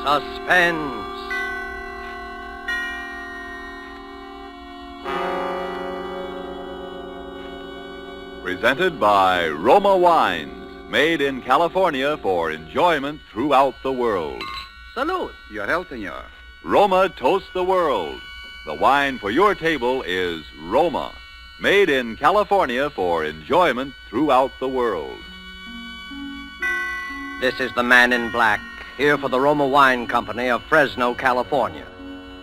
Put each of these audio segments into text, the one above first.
Suspense. Presented by Roma Wines, made in California for enjoyment throughout the world. Salute. Your health, senor. Roma toasts the world. The wine for your table is Roma, made in California for enjoyment throughout the world. This is the Man in Black, here for the Roma Wine Company of Fresno, California,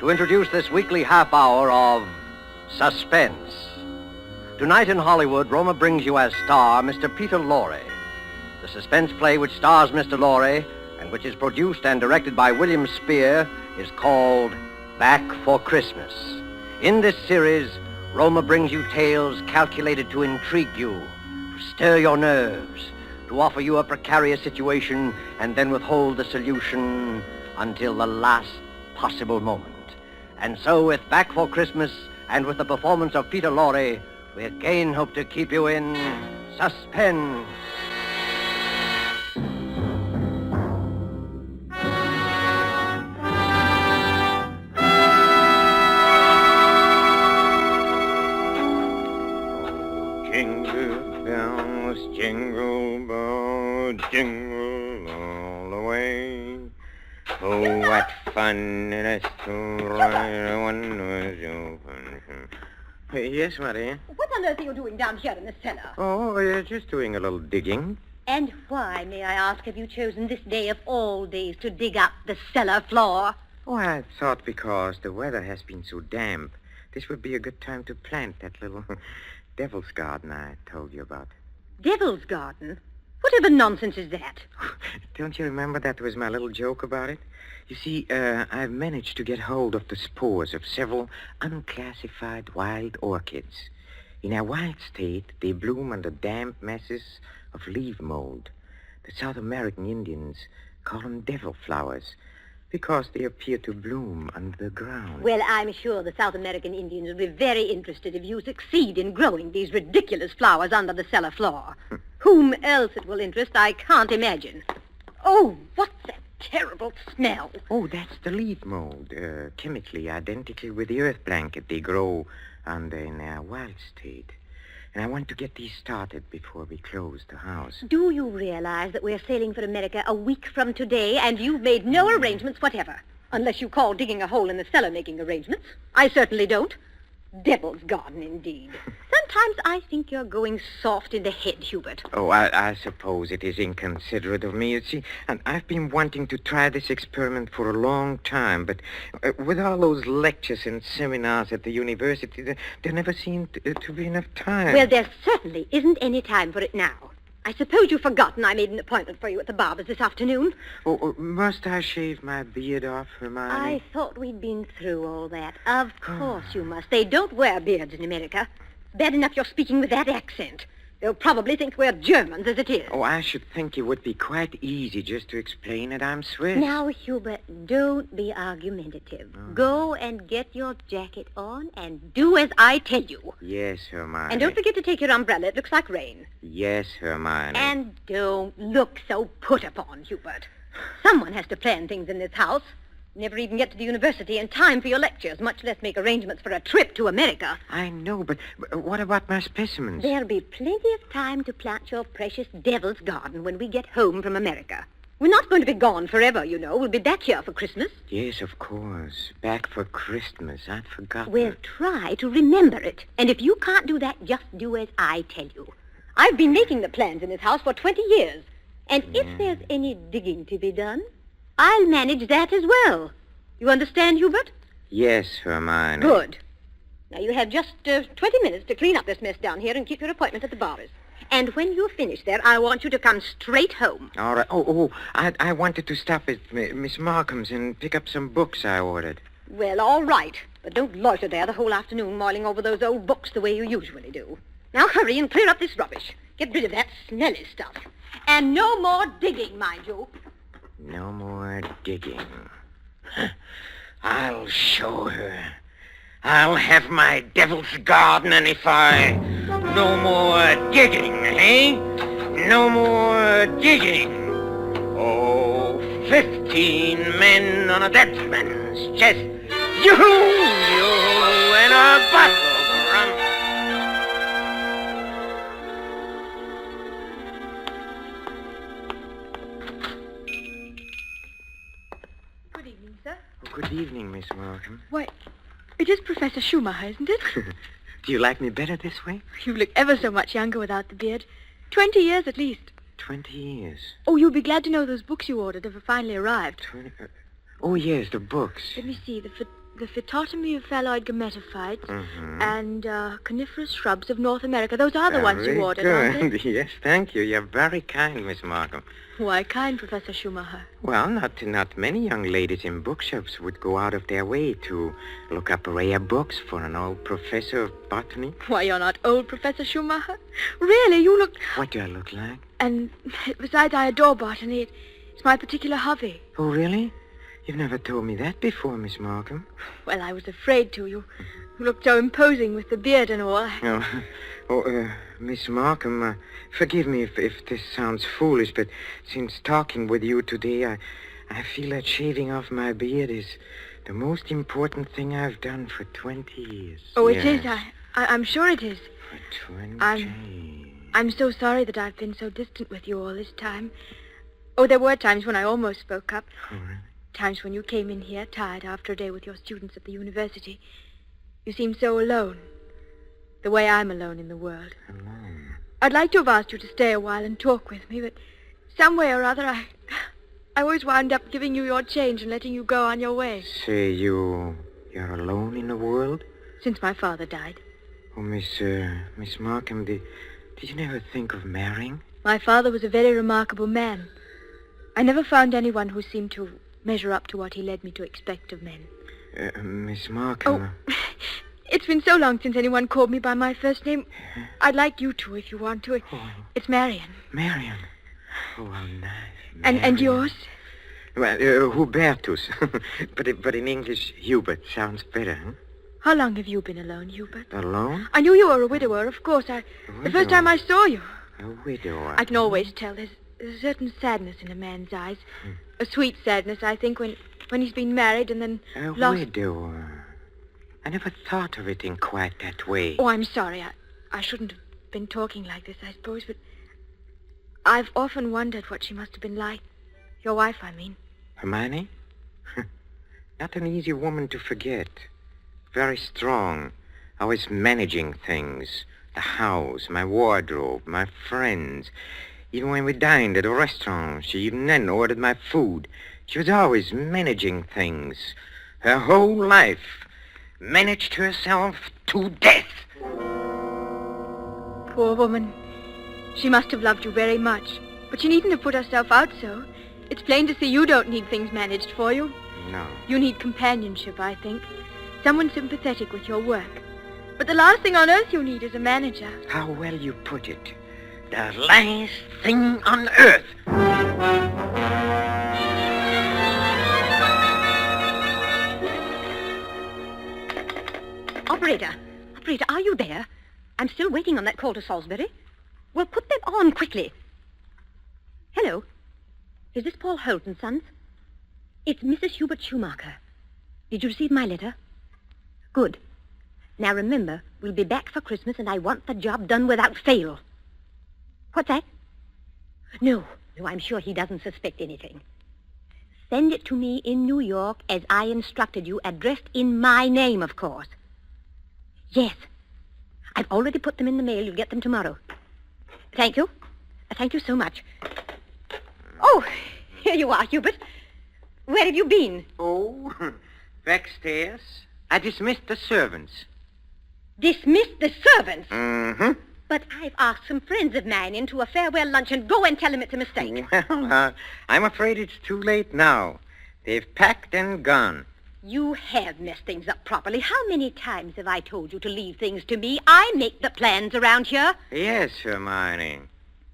to introduce this weekly half hour of Suspense. Tonight in Hollywood, Roma brings you as star Mr. Peter Lorre. The suspense play which stars Mr. Lorre and which is produced and directed by William Spear is called Back for Christmas. In this series, Roma brings you tales calculated to intrigue you, to stir your nerves, to offer you a precarious situation and then withhold the solution until the last possible moment. And so with Back for Christmas and with the performance of Peter Lorre, we again hope to keep you in suspense. Jingle bells, jingle bells, jingle all the way. Oh, what fun it is to ride one was open. Yes, Marie? What on earth are you doing down here in the cellar? Oh, just doing a little digging. And why, may I ask, have you chosen this day of all days to dig up the cellar floor? Oh, I thought because the weather has been so damp, this would be a good time to plant that little devil's garden I told you about. Devil's garden? Whatever nonsense is that? Don't you remember that was my little joke about it? You see, I've managed to get hold of the spores of several unclassified wild orchids. In their wild state, they bloom under damp masses of leaf mold. The South American Indians call them devil flowers because they appear to bloom under the ground. Well, I'm sure the South American Indians will be very interested if you succeed in growing these ridiculous flowers under the cellar floor. Whom else it will interest, I can't imagine. Oh, what's that terrible smell? Oh, that's the leaf mold, chemically identical with the earth blanket they grow under in their wild state. And I want to get these started before we close the house. Do you realize that we're sailing for America a week from today, and you've made no arrangements whatever? Unless you call digging a hole in the cellar making arrangements. I certainly don't. Devil's garden, indeed. Sometimes I think you're going soft in the head, Hubert. Oh, I suppose it is inconsiderate of me. You see, and I've been wanting to try this experiment for a long time, but with all those lectures and seminars at the university, there never seemed to be enough time. Well, there certainly isn't any time for it now. I suppose you've forgotten I made an appointment for you at the barber's this afternoon. Oh, must I shave my beard off, Hermione? I thought we'd been through all that. Of course you must. They don't wear beards in America. Bad enough you're speaking with that accent. They'll probably think we're Germans as it is. Oh, I should think it would be quite easy just to explain that I'm Swiss. Now, Hubert, don't be argumentative. Go and get your jacket on and do as I tell you. Yes, Hermione. And don't forget to take your umbrella. It looks like rain. Yes, Hermione. And don't look so put upon, Hubert. Someone has to plan things in this house. Never even get to the university in time for your lectures, much less make arrangements for a trip to America. I know, but what about my specimens? There'll be plenty of time to plant your precious devil's garden when we get home from America. We're not going to be gone forever, you know. We'll be back here for Christmas. Yes, of course. Back for Christmas. I'd forgotten. Well, try to remember it. And if you can't do that, just do as I tell you. I've been making the plans in this house for 20 years. And if there's any digging to be done, I'll manage that as well. You understand, Hubert? Yes, Hermione. Good. Now, you have just 20 minutes to clean up this mess down here and keep your appointment at the barber's. And when you're finished there, I want you to come straight home. All right. I wanted to stop at Miss Markham's and pick up some books I ordered. Well, all right. But don't loiter there the whole afternoon mulling over those old books the way you usually do. Now, hurry and clear up this rubbish. Get rid of that smelly stuff. And no more digging, mind you. No more digging. I'll show her. I'll have my devil's garden, and if I... No more digging, eh? No more digging. Oh, 15 men on a dead man's chest. You and a bottle of rum. Good evening, sir. Oh, good evening, Miss Markham. Why, it is Professor Schumacher, isn't it? Do you like me better this way? You look ever so much younger without the beard. 20 years at least. 20 years. Oh, you'll be glad to know those books you ordered have finally arrived. Oh, yes, the books. Let me see. The Phytotomy of Phalloid Gametophytes and Coniferous Shrubs of North America. Those are the ones you ordered, aren't they? Yes, thank you. You're very kind, Miss Markham. Why kind, Professor Schumacher? Well, not many young ladies in bookshops would go out of their way to look up rare books for an old professor of botany. Why, you're not old, Professor Schumacher. Really, you look... What do I look like? And besides, I adore botany. It's my particular hobby. Oh, really? You've never told me that before, Miss Markham. Well, I was afraid to. You looked so imposing with the beard and all. Miss Markham, forgive me if this sounds foolish, but since talking with you today, I feel that shaving off my beard is the most important thing I've done for 20 years. Oh, it is. I'm sure it is. For 20. I'm so sorry that I've been so distant with you all this time. Oh, there were times when I almost spoke up. Oh, really? Times when you came in here, tired after a day with your students at the university. You seemed so alone. The way I'm alone in the world. Alone? I'd like to have asked you to stay a while and talk with me, but some way or other, I always wound up giving you your change and letting you go on your way. Say, you're alone in the world? Since my father died. Oh, Miss Markham, did you never think of marrying? My father was a very remarkable man. I never found anyone who seemed to measure up to what he led me to expect of men. Miss Markham... Oh, it's been so long since anyone called me by my first name. I'd like you to, if you want to. It's Marion. Marion? Oh, how nice. And yours? Well, Hubertus. but in English, Hubert sounds better, huh? How long have you been alone, Hubert? Alone? I knew you were a widower, of course. The first time I saw you. A widower? I can always tell. There's a certain sadness in a man's eyes. A sweet sadness, I think, when he's been married and then lost... widower. I never thought of it in quite that way. Oh, I'm sorry. I shouldn't have been talking like this, I suppose, but I've often wondered what she must have been like. Your wife, I mean. Hermione? Not an easy woman to forget. Very strong. Always managing things. The house, my wardrobe, my friends. Even when we dined at a restaurant, she even then ordered my food. She was always managing things. Her whole life. Managed herself to death. Poor woman. She must have loved you very much. But she needn't have put herself out so. It's plain to see you don't need things managed for you. No. You need companionship, I think. Someone sympathetic with your work. But the last thing on earth you need is a manager. How well you put it. The last thing on earth. Operator, are you there? I'm still waiting on that call to Salisbury. Well, put them on quickly. Hello. Is this Paul Holt & Sons? It's Mrs. Hubert Schumacher. Did you receive my letter? Good. Now remember, we'll be back for Christmas and I want the job done without fail. What's that? No, I'm sure he doesn't suspect anything. Send it to me in New York as I instructed you, addressed in my name, of course. Yes. I've already put them in the mail. You'll get them tomorrow. Thank you. Thank you so much. Oh, here you are, Hubert. Where have you been? Oh, backstairs. I dismissed the servants. Dismissed the servants? Mm-hmm. But I've asked some friends of mine into a farewell luncheon. Go and tell them it's a mistake. Well, I'm afraid it's too late now. They've packed and gone. You have messed things up properly. How many times have I told you to leave things to me? I make the plans around here. Yes, Hermione.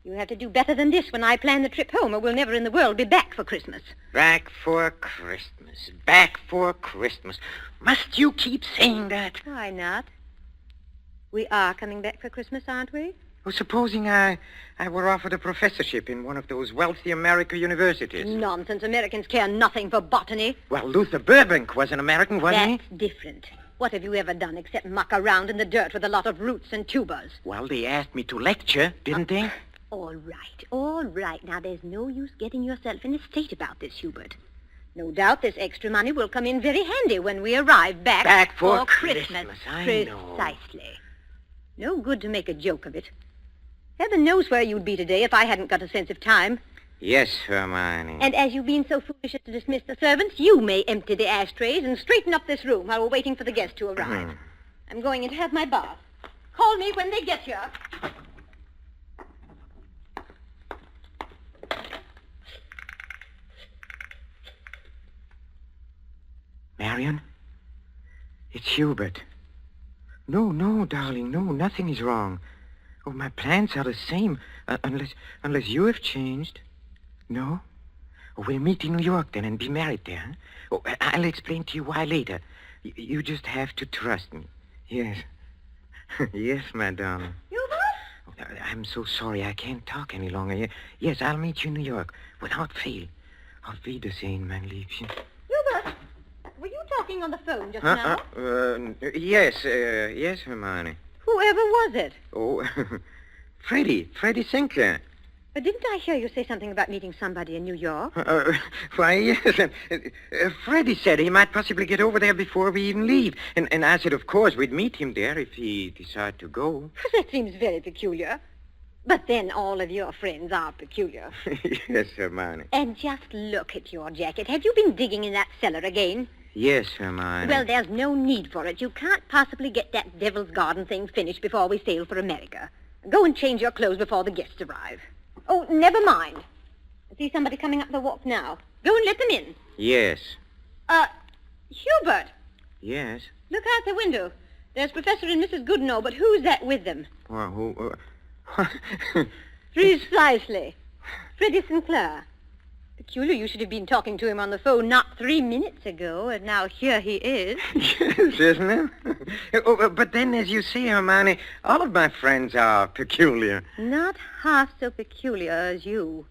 You have to do better than this when I plan the trip home, or we'll never in the world be back for Christmas. Back for Christmas. Back for Christmas. Must you keep saying that? Why not? We are coming back for Christmas, aren't we? Well, supposing I were offered a professorship in one of those wealthy American universities. Nonsense. Americans care nothing for botany. Well, Luther Burbank was an American, wasn't he? That's different. What have you ever done except muck around in the dirt with a lot of roots and tubers? Well, they asked me to lecture, didn't they? All right. Now, there's no use getting yourself in a state about this, Hubert. No doubt this extra money will come in very handy when we arrive back for Christmas. I know. Precisely. No good to make a joke of it. Heaven knows where you'd be today if I hadn't got a sense of time. Yes, Hermione. And as you've been so foolish as to dismiss the servants, you may empty the ashtrays and straighten up this room while we're waiting for the guests to arrive. I'm going in to have my bath. Call me when they get here. Marion? It's Hubert. No, darling, no, nothing is wrong. Oh, my plans are the same, unless you have changed. No? Oh, we'll meet in New York then and be married there. Huh? Oh, I'll explain to you why later. You just have to trust me. Yes. Yes, my darling. Hubert? Oh, I'm so sorry I can't talk any longer. Yes, I'll meet you in New York without fail. Auf Wiedersehen, mein Liebchen. Hubert, were you talking on the phone just now? Yes, Hermione. Whoever was it? Oh, Freddie Sinclair. But didn't I hear you say something about meeting somebody in New York? Why, yes. Freddie said he might possibly get over there before we even leave. And I said, of course, we'd meet him there if he decided to go. That seems very peculiar. But then all of your friends are peculiar. Yes, Hermione. And just look at your jacket. Have you been digging in that cellar again? Yes, Hermione. Well, there's no need for it. You can't possibly get that Devil's Garden thing finished before we sail for America. Go and change your clothes before the guests arrive. Oh, never mind. I see somebody coming up the walk now. Go and let them in. Yes. Hubert. Yes? Look out the window. There's Professor and Mrs. Goodenough, but who's that with them? Well, who... Precisely. Freddie Sinclair. Peculiar you should have been talking to him on the phone not 3 minutes ago, and now here he is. Yes, isn't it? But then, as you say, Hermione, all of my friends are peculiar. Not half so peculiar as you.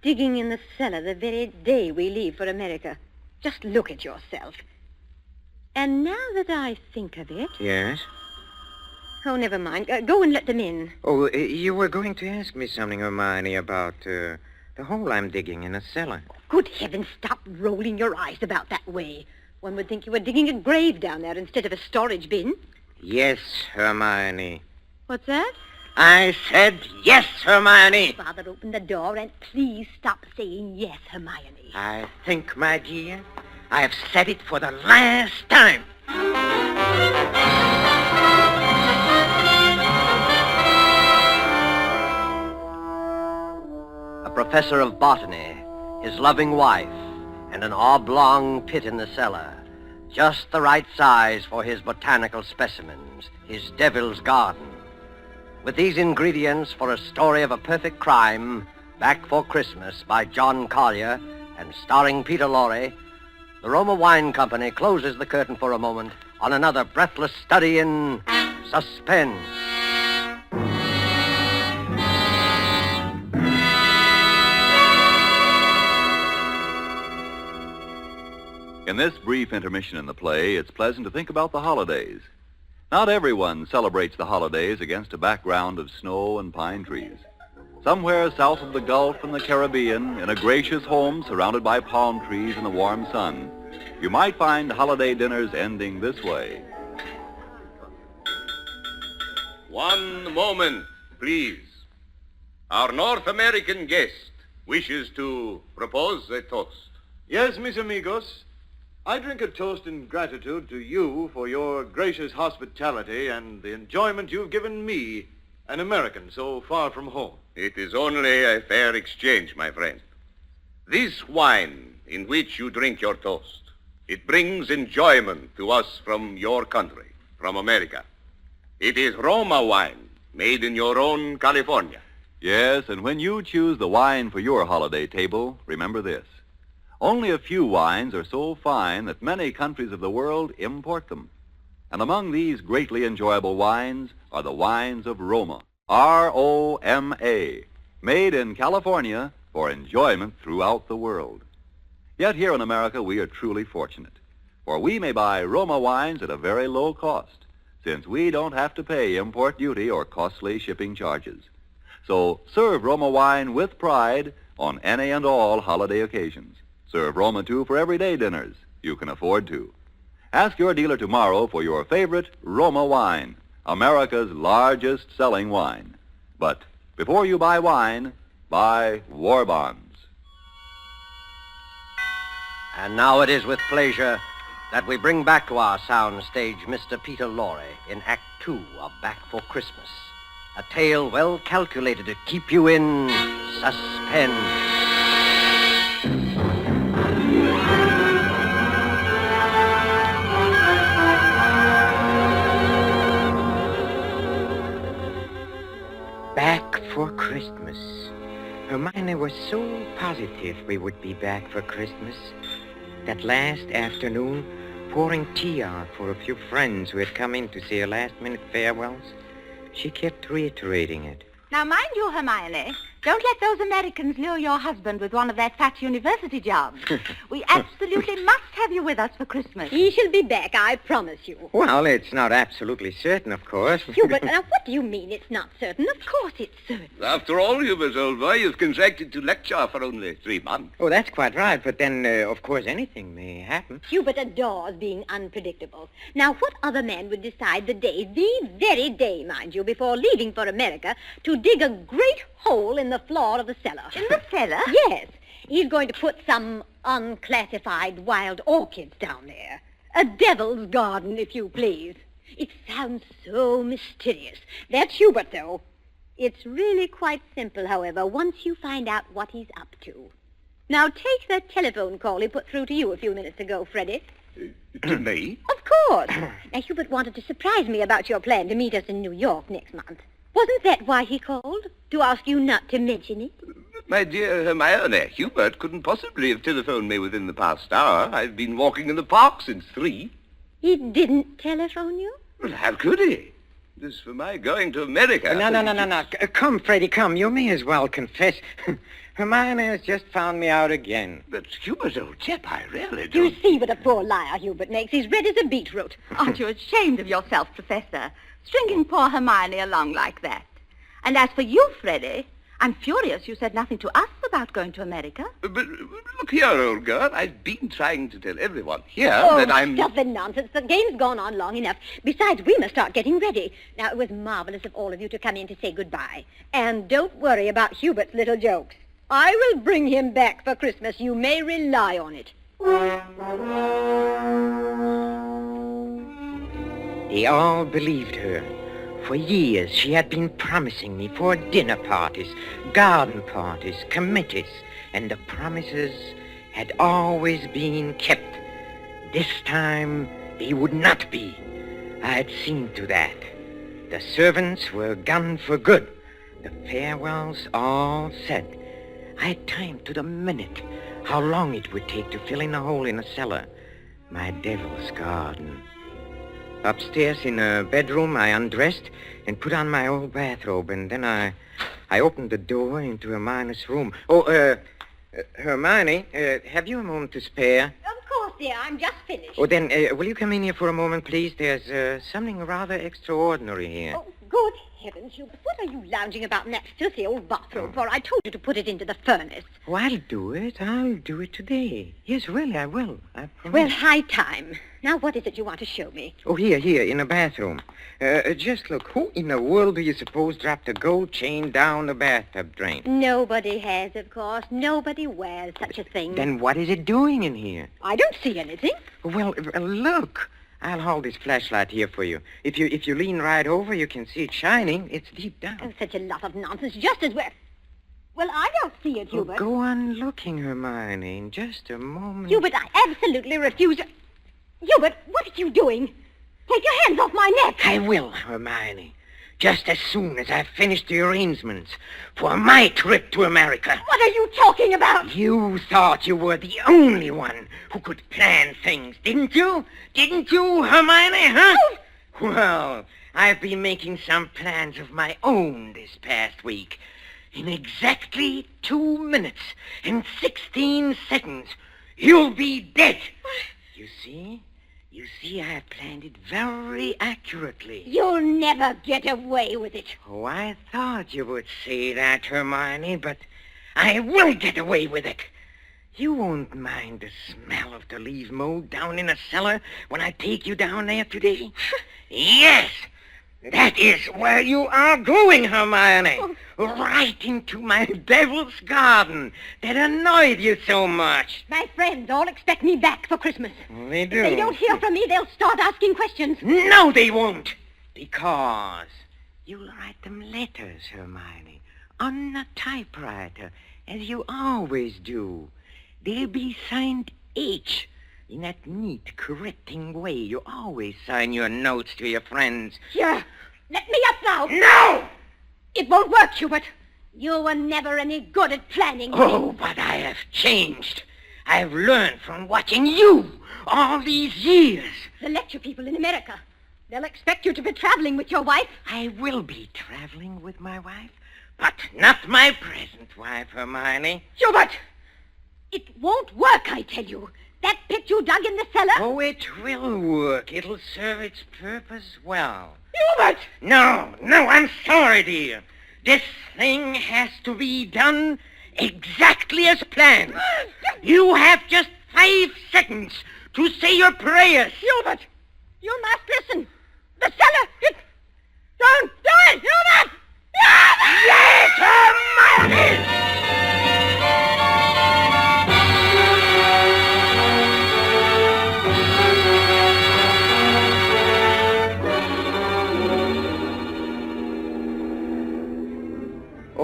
Digging in the cellar the very day we leave for America. Just look at yourself. And now that I think of it... Yes? Oh, never mind. Go and let them in. Oh, you were going to ask me something, Hermione, about... the hole I'm digging in a cellar. Good heavens, stop rolling your eyes about that way. One would think you were digging a grave down there instead of a storage bin. Yes, Hermione. What's that? I said yes, Hermione. Father, open the door and please stop saying yes, Hermione. I think, my dear, I have said it for the last time. Professor of botany, his loving wife, and an oblong pit in the cellar. Just the right size for his botanical specimens, his devil's garden. With these ingredients for a story of a perfect crime, Back for Christmas by John Collier and starring Peter Lorre, the Roma Wine Company closes the curtain for a moment on another breathless study in suspense. In this brief intermission in the play, it's pleasant to think about the holidays. Not everyone celebrates the holidays against a background of snow and pine trees. Somewhere south of the Gulf and the Caribbean, in a gracious home surrounded by palm trees in the warm sun, you might find holiday dinners ending this way. One moment, please. Our North American guest wishes to propose a toast. Yes, mis amigos. I drink a toast in gratitude to you for your gracious hospitality and the enjoyment you've given me, an American so far from home. It is only a fair exchange, my friend. This wine in which you drink your toast, it brings enjoyment to us from your country, from America. It is Roma wine, made in your own California. Yes, and when you choose the wine for your holiday table, remember this. Only a few wines are so fine that many countries of the world import them. And among these greatly enjoyable wines are the wines of Roma. ROMA, made in California for enjoyment throughout the world. Yet here in America, we are truly fortunate, for we may buy Roma wines at a very low cost, since we don't have to pay import duty or costly shipping charges. So serve Roma wine with pride on any and all holiday occasions. Serve Roma, too, for everyday dinners you can afford to. Ask your dealer tomorrow for your favorite Roma wine, America's largest selling wine. But before you buy wine, buy war bonds. And now it is with pleasure that we bring back to our sound stage Mr. Peter Lorre in Act 2 of Back for Christmas, a tale well calculated to keep you in suspense. Back for Christmas. Hermione was so positive we would be back for Christmas. That last afternoon, pouring tea out for a few friends who had come in to say her last-minute farewells, she kept reiterating it. Now, mind you, Hermione, don't let those Americans lure your husband with one of their fat university jobs. We absolutely must have you with us for Christmas. He shall be back, I promise you. Well, it's not absolutely certain, of course. Hubert, now what do you mean it's not certain? Of course it's certain. After all, Hubert, old boy, you've contracted to lecture for only 3 months. Oh, that's quite right, but then, of course, anything may happen. Hubert adores being unpredictable. Now, what other man would decide the very day, mind you, before leaving for America, to dig a great hole in the floor of the cellar? In the cellar? Yes. He's going to put some unclassified wild orchids down there. A devil's garden, if you please. It sounds so mysterious. That's Hubert, though. It's really quite simple, however, once you find out what he's up to. Now, take that telephone call he put through to you a few minutes ago, Freddie. To me? Of course. Now, Hubert wanted to surprise me about your plan to meet us in New York next month. Wasn't that why he called? To ask you not to mention it? My dear Hermione, Hubert couldn't possibly have telephoned me within the past hour. I've been walking in the park since 3. He didn't telephone you? Well, how could he? As for my going to America... No. Come, Freddie, come. You may as well confess. Hermione has just found me out again. But Hubert, old chap, I really You don't... see what a poor liar Hubert makes. He's red as a beetroot. Aren't you ashamed of yourself, Professor, stringing poor Hermione along like that? And as for you, Freddie, I'm furious you said nothing to us about going to America. But look here, old girl. I've been trying to tell everyone here Oh, that I'm... stuff and nonsense. The game's gone on long enough. Besides, we must start getting ready. Now, it was marvelous of all of you to come in to say goodbye. And don't worry about Hubert's little jokes. I will bring him back for Christmas. You may rely on it. They all believed her. For years, she had been promising me for dinner parties, garden parties, committees, and the promises had always been kept. This time, they would not be. I had seen to that. The servants were gone for good. The farewells all said. I had timed to the minute how long it would take to fill in a hole in a cellar. My devil's garden. Upstairs in a bedroom, I undressed and put on my old bathrobe, and then I opened the door into Hermione's room. Oh, Hermione, have you a moment to spare? Of course, dear. I'm just finished. Oh, then, will you come in here for a moment, please? There's something rather extraordinary here. Oh, good heavens, Hubert. What are you lounging about in that filthy old bathrobe for? I told you to put it into the furnace. Oh, I'll do it. I'll do it today. Yes, really, I will. I promise. Well, high time. Now, what is it you want to show me? Oh, here, in a bathroom. Just look. Who in the world do you suppose dropped a gold chain down the bathtub drain? Nobody has, of course. Nobody wears such a thing. Then what is it doing in here? I don't see anything. Well, look. I'll hold this flashlight here for you. If you lean right over, you can see it shining. It's deep down. Oh, such a lot of nonsense. Just as well, I don't see it, Hubert. Go on looking, Hermione, in just a moment. Hubert, I absolutely refuse. Hubert, what are you doing? Take your hands off my neck. I will, Hermione. Just as soon as I've finished the arrangements for my trip to America. What are you talking about? You thought you were the only one who could plan things, didn't you? Didn't you, Hermione, huh? Well, I've been making some plans of my own this past week. In exactly 2 minutes and 16 seconds, you'll be dead. You see, I have planned it very accurately. You'll never get away with it. Oh, I thought you would say that, Hermione, but I will get away with it. You won't mind the smell of the leaf mold down in the cellar when I take you down there today? Yes, that is where you are going, Hermione. Right into my devil's garden that annoyed you so much. My friends all expect me back for Christmas. They do. If they don't hear from me, they'll start asking questions. No, they won't. Because you'll write them letters, Hermione, on a typewriter, as you always do. They'll be signed H, in that neat, correcting way you always sign your notes to your friends. Here, let me up now. No! It won't work, Hubert. You were never any good at planning. Oh, but I have changed. I've learned from watching you all these years. The lecture people in America, they'll expect you to be traveling with your wife. I will be traveling with my wife, but not my present wife, Hermione. Hubert! It won't work, I tell you. That pit you dug in the cellar... Oh, it will work. It'll serve its purpose well. Hubert! No, I'm sorry, dear. This thing has to be done exactly as planned. You have just 5 seconds to say your prayers. Hubert! You must listen. The cellar... Don't do it, Hubert! Yes, Hermione!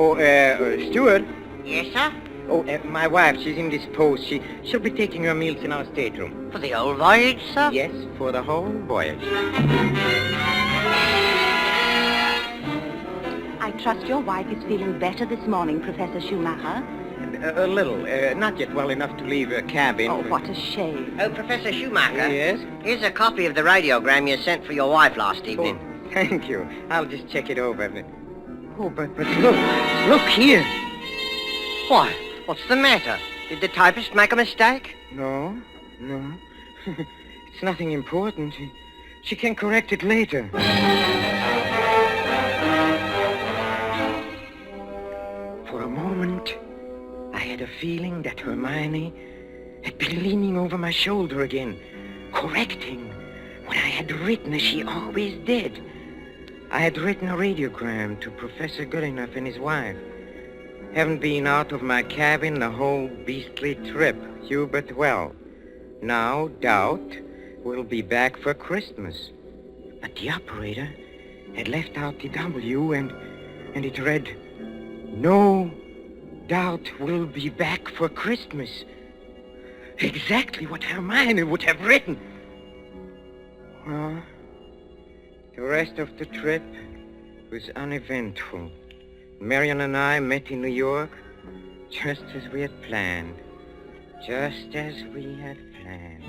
Oh, Stuart? Yes, sir? Oh, my wife, she's indisposed. She'll be taking her meals in our stateroom. For the old voyage, sir? Yes, for the whole voyage. I trust your wife is feeling better this morning, Professor Schumacher. A little. Not yet well enough to leave her cabin. Oh, what a shame. Oh, Professor Schumacher. Yes? Here's a copy of the radiogram you sent for your wife last evening. Oh, thank you. I'll just check it over. Oh, but look here. Why? What's the matter? Did the typist make a mistake? No. It's nothing important. She can correct it later. For a moment, I had a feeling that Hermione had been leaning over my shoulder again, correcting what I had written as she always did. I had written a radiogram to Professor Goodenough and his wife. Haven't been out of my cabin the whole beastly trip, Hubert. Well, no doubt we'll be back for Christmas. But the operator had left out the W, and it read, "No doubt we'll be back for Christmas." Exactly what Hermione would have written. Well, the rest of the trip was uneventful. Marion and I met in New York just as we had planned. Just as we had planned.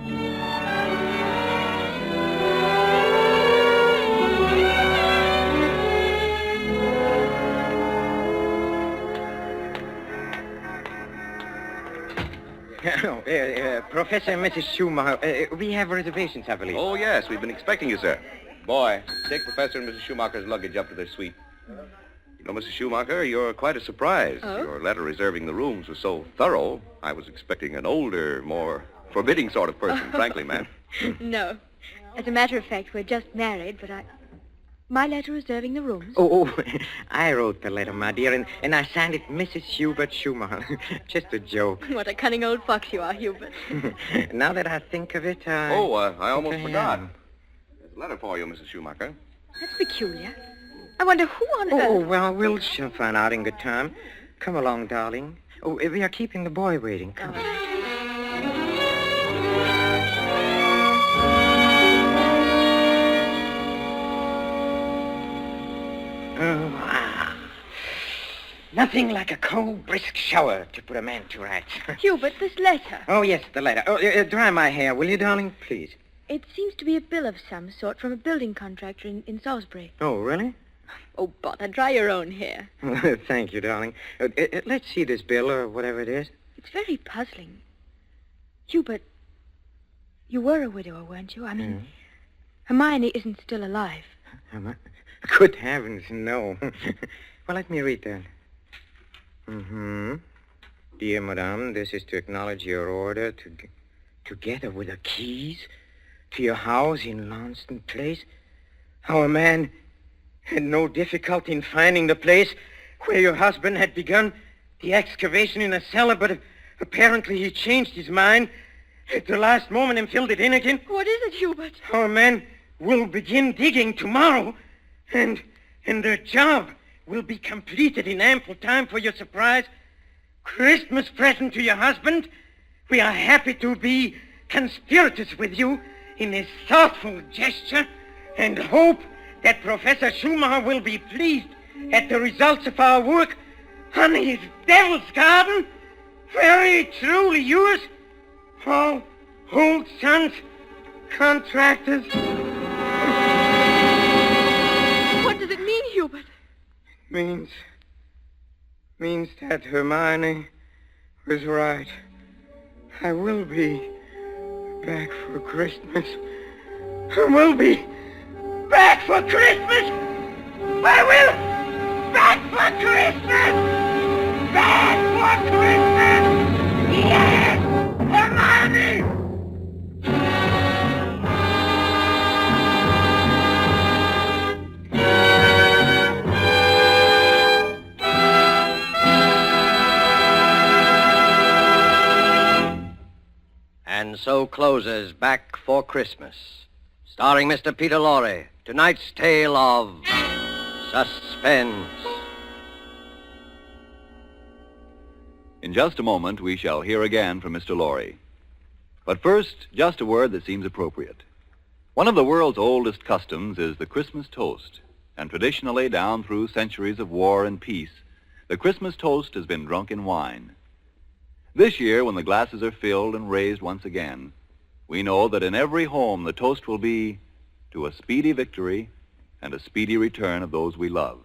Professor and Mrs. Schumacher, we have reservations, I believe. Oh, yes, we've been expecting you, sir. Boy, take Professor and Mrs. Schumacher's luggage up to their suite. You know, Mrs. Schumacher, you're quite a surprise. Oh? Your letter reserving the rooms was so thorough, I was expecting an older, more forbidding sort of person, frankly, ma'am. No. As a matter of fact, we're just married, but my letter reserving the rooms. Oh, I wrote the letter, my dear, and I signed it Mrs. Hubert Schumacher. Just a joke. What a cunning old fox you are, Hubert. Now that I think of it, I almost I forgot. am. There's a letter for you, Mrs. Schumacher. That's peculiar. I wonder who on Oh, earth... well, we'll soon find out in good time. Come along, darling. Oh, we are keeping the boy waiting. Come. All right. Nothing like a cold, brisk shower to put a man to rights. Hubert, this letter. Oh, yes, the letter. Oh, dry my hair, will you, darling? Please. It seems to be a bill of some sort from a building contractor in Salisbury. Oh, really? Oh, bother, dry your own hair. Thank you, darling. Let's see this bill or whatever it is. It's very puzzling. Hubert, you were a widower, weren't you? I mean, Hermione isn't still alive. Good heavens, no. Well, let me read that. Dear Madame, this is to acknowledge your order together with the keys to your house in Launceston Place. Our man had no difficulty in finding the place where your husband had begun the excavation in a cellar, but apparently he changed his mind at the last moment and filled it in again. What is it, Hubert? Our men will begin digging tomorrow, and their job will be completed in ample time for your surprise Christmas present to your husband. We are happy to be conspirators with you in this thoughtful gesture and hope that Professor Schumacher will be pleased at the results of our work on his Devil's Garden. Very truly yours, Paul Holt Sons, Contractors. What does it mean, Hubert? Means that Hermione was right. I will be back for Christmas. I will be back for Christmas! I will! Back for Christmas! Back for Christmas! Yes! Hermione! And so closes Back for Christmas, starring Mr. Peter Lorre, tonight's tale of Suspense. In just a moment, we shall hear again from Mr. Lorre. But first, just a word that seems appropriate. One of the world's oldest customs is the Christmas toast, and traditionally, down through centuries of war and peace, the Christmas toast has been drunk in wine. This year, when the glasses are filled and raised once again, we know that in every home the toast will be to a speedy victory and a speedy return of those we love.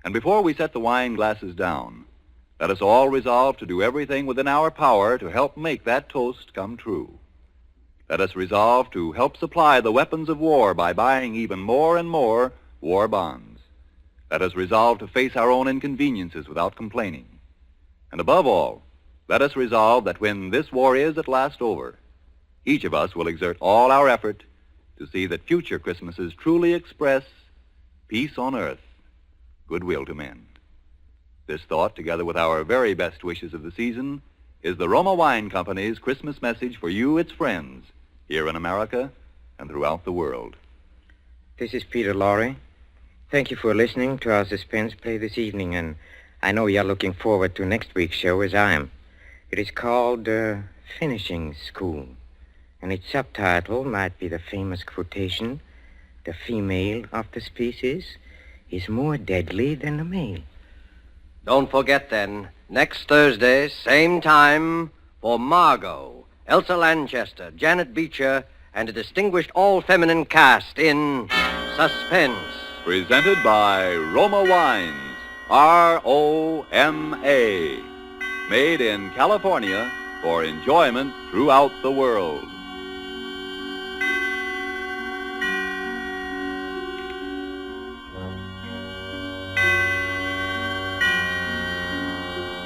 And before we set the wine glasses down, let us all resolve to do everything within our power to help make that toast come true. Let us resolve to help supply the weapons of war by buying even more and more war bonds. Let us resolve to face our own inconveniences without complaining. And above all, let us resolve that when this war is at last over, each of us will exert all our effort to see that future Christmases truly express peace on earth, goodwill to men. This thought, together with our very best wishes of the season, is the Roma Wine Company's Christmas message for you, its friends, here in America and throughout the world. This is Peter Lorre. Thank you for listening to our suspense play this evening, and I know you're looking forward to next week's show as I am. It is called Finishing School, and its subtitle might be the famous quotation, "The female of the species is more deadly than the male." Don't forget, then, next Thursday, same time, for Margot, Elsa Lanchester, Janet Beecher, and a distinguished all-feminine cast in Suspense. Presented by Roma Wines, R-O-M-A. Made in California for enjoyment throughout the world.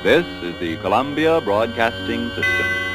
This is the Columbia Broadcasting System.